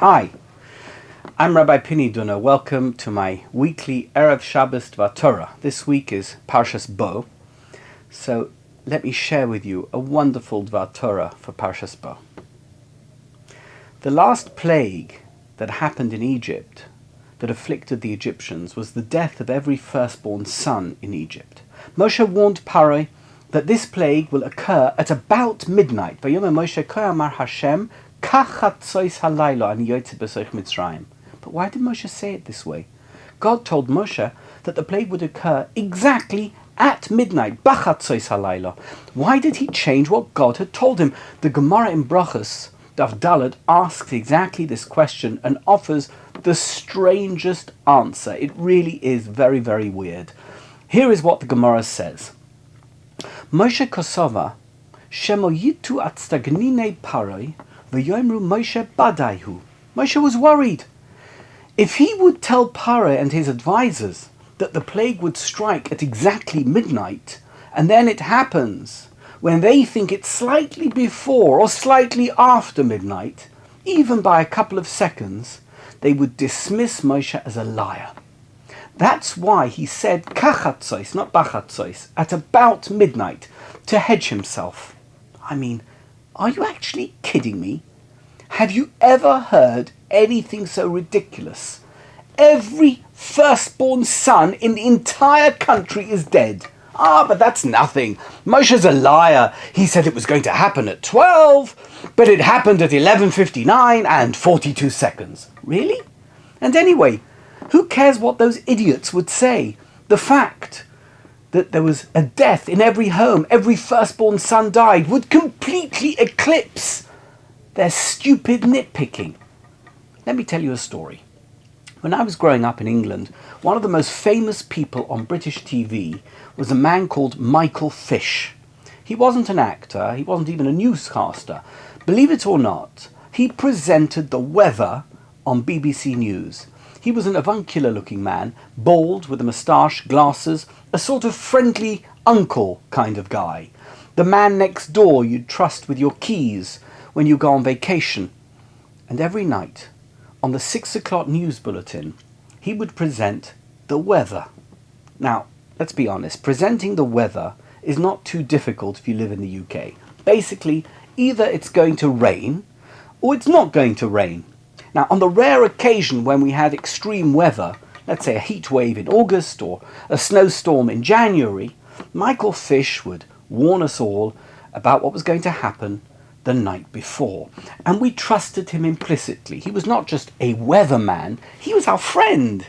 Hi, I'm Rabbi Dunner. Welcome to my weekly Erev Shabbos Dvar Torah. This week is Parshat Bo. So let me share with you a wonderful Dvar Torah for Parshat Bo. The last plague that happened in Egypt that afflicted the Egyptians was the death of every firstborn son in Egypt. Moshe warned Pharaoh that this plague will occur at about midnight. Vayomer Moshe Ko Amar Hashem Kachatzois halaylo ani yotze b'soich Mitzrayim. But why did Moshe say it this way? God told Moshe that the plague would occur exactly at midnight, b'chatzois halaylo. Why did he change what God had told him? The Gemara in Brachos, Daf Daled, asks exactly this question and offers the strangest answer. It really is very, very weird. Here is what the Gemara says. Moshe Kosova, Shemo Yitu at Stagnine Paroi, V'yomru Moshe Badaihu. Moshe was worried. If he would tell Pharaoh and his advisors that the plague would strike at exactly midnight, and then it happens when they think it's slightly before or slightly after midnight, even by a couple of seconds, they would dismiss Moshe as a liar. That's why he said kachatzois, not bachatzois, at about midnight, to hedge himself. I mean, are you actually kidding me? Have you ever heard anything so ridiculous? Every firstborn son in the entire country is dead. But that's nothing. Moshe's a liar. He said it was going to happen at 12, but it happened at 11:59 and 42 seconds. Really? And anyway, who cares what those idiots would say? The fact that there was a death in every home, every firstborn son died, would completely eclipse their stupid nitpicking. Let me tell you a story. When I was growing up in England, one of the most famous people on British TV was a man called Michael Fish. He wasn't an actor, he wasn't even a newscaster. Believe it or not, he presented the weather on BBC News. He was an avuncular-looking man, bald, with a moustache, glasses, a sort of friendly uncle kind of guy. The man next door you'd trust with your keys when you go on vacation. And every night, on the 6 o'clock news bulletin, he would present the weather. Now, let's be honest, presenting the weather is not too difficult if you live in the UK. Basically, either it's going to rain, or it's not going to rain. Now, on the rare occasion when we had extreme weather, let's say a heat wave in August or a snowstorm in January, Michael Fish would warn us all about what was going to happen the night before. And we trusted him implicitly. He was not just a weatherman, he was our friend.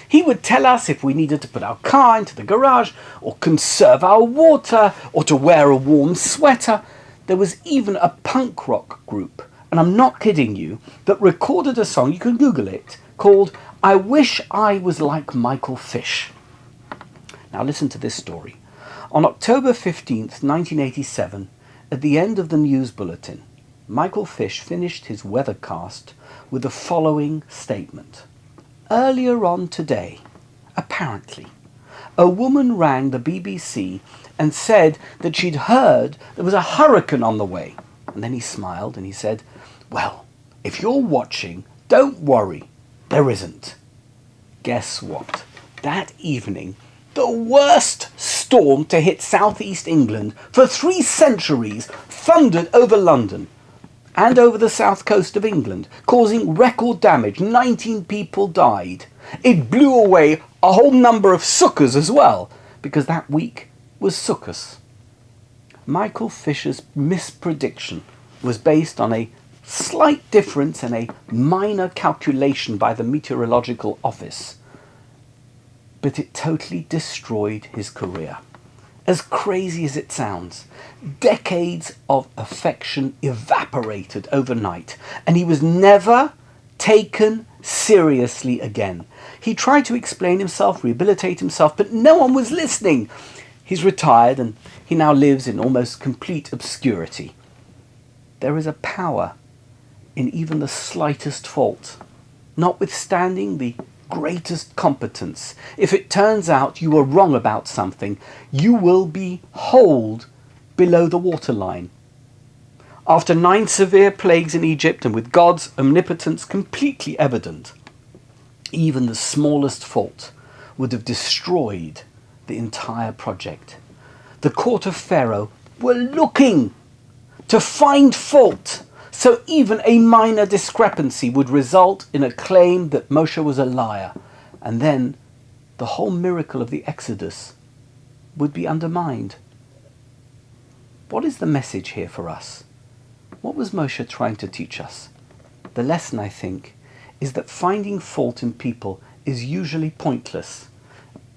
He would tell us if we needed to put our car into the garage, or conserve our water, or to wear a warm sweater. There was even a punk rock group, and I'm not kidding you, that recorded a song, you can Google it, called I Wish I Was Like Michael Fish. Now listen to this story. On October 15th, 1987, at the end of the news bulletin, Michael Fish finished his weathercast with the following statement. Earlier on today, apparently, a woman rang the BBC and said that she'd heard there was a hurricane on the way. And then he smiled and he said, well, if you're watching, don't worry, there isn't. Guess what? That evening, the worst storm to hit southeast England for 3 centuries thundered over London and over the south coast of England, causing record damage. 19 people died. It blew away a whole number of sukkahs as well, because that week was Sukkot. Michael Fish's misprediction was based on a slight difference and a minor calculation by the meteorological office, but it totally destroyed his career. As crazy as it sounds, decades of affection evaporated overnight, and he was never taken seriously again. He tried to explain himself, rehabilitate himself, but no one was listening. He's retired and he now lives in almost complete obscurity. There is a power in even the slightest fault, notwithstanding the greatest competence. If it turns out you were wrong about something, you will be holed below the waterline. After 9 severe plagues in Egypt, and with God's omnipotence completely evident, even the smallest fault would have destroyed the entire project. The court of Pharaoh were looking to find fault, so even a minor discrepancy would result in a claim that Moshe was a liar, and then the whole miracle of the Exodus would be undermined. What is the message here for us? What was Moshe trying to teach us? The lesson, I think, is that finding fault in people is usually pointless,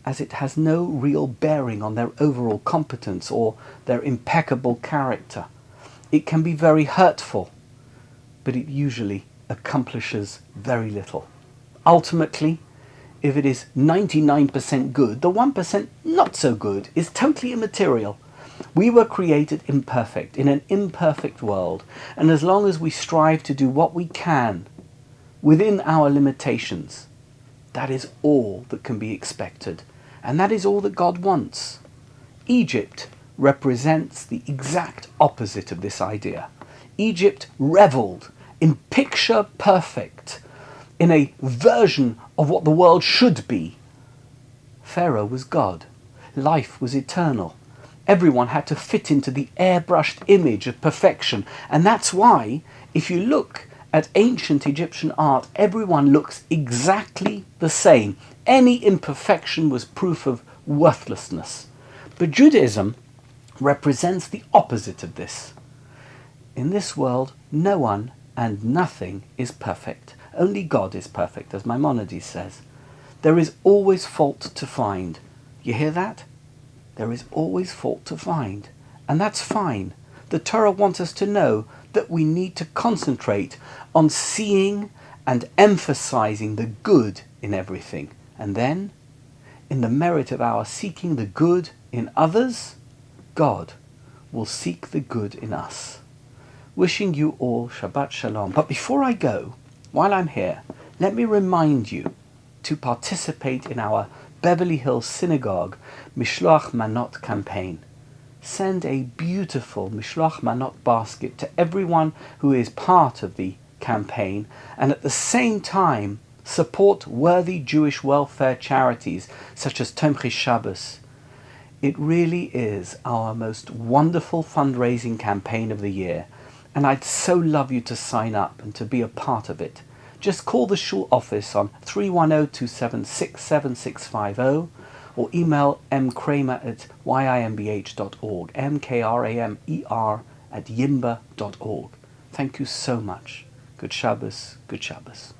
as it has no real bearing on their overall competence or their impeccable character. It can be very hurtful, but it usually accomplishes very little. Ultimately, if it is 99% good, the 1% not so good is totally immaterial. We were created imperfect, in an imperfect world, and as long as we strive to do what we can within our limitations, that is all that can be expected, and that is all that God wants. Egypt represents the exact opposite of this idea. Egypt reveled in picture perfect, in a version of what the world should be. Pharaoh was God. Life was eternal. Everyone had to fit into the airbrushed image of perfection. And that's why, if you look at ancient Egyptian art, everyone looks exactly the same. Any imperfection was proof of worthlessness. But Judaism represents the opposite of this. In this world, no one and nothing is perfect. Only God is perfect, as Maimonides says. There is always fault to find. You hear that? There is always fault to find. And that's fine. The Torah wants us to know that we need to concentrate on seeing and emphasizing the good in everything. And then, in the merit of our seeking the good in others, God will seek the good in us. Wishing you all Shabbat Shalom. But before I go, while I'm here, let me remind you to participate in our Beverly Hills Synagogue Mishloach Manot campaign. Send a beautiful Mishloach Manot basket to everyone who is part of the campaign, and at the same time support worthy Jewish welfare charities such as Tomchei Shabbos. It really is our most wonderful fundraising campaign of the year, and I'd so love you to sign up and to be a part of it. Just call the shul office on 310-276-7650 or email mkramer@yimbh.org, mkramer@yimba.org. Thank you so much. Good Shabbos, good Shabbos.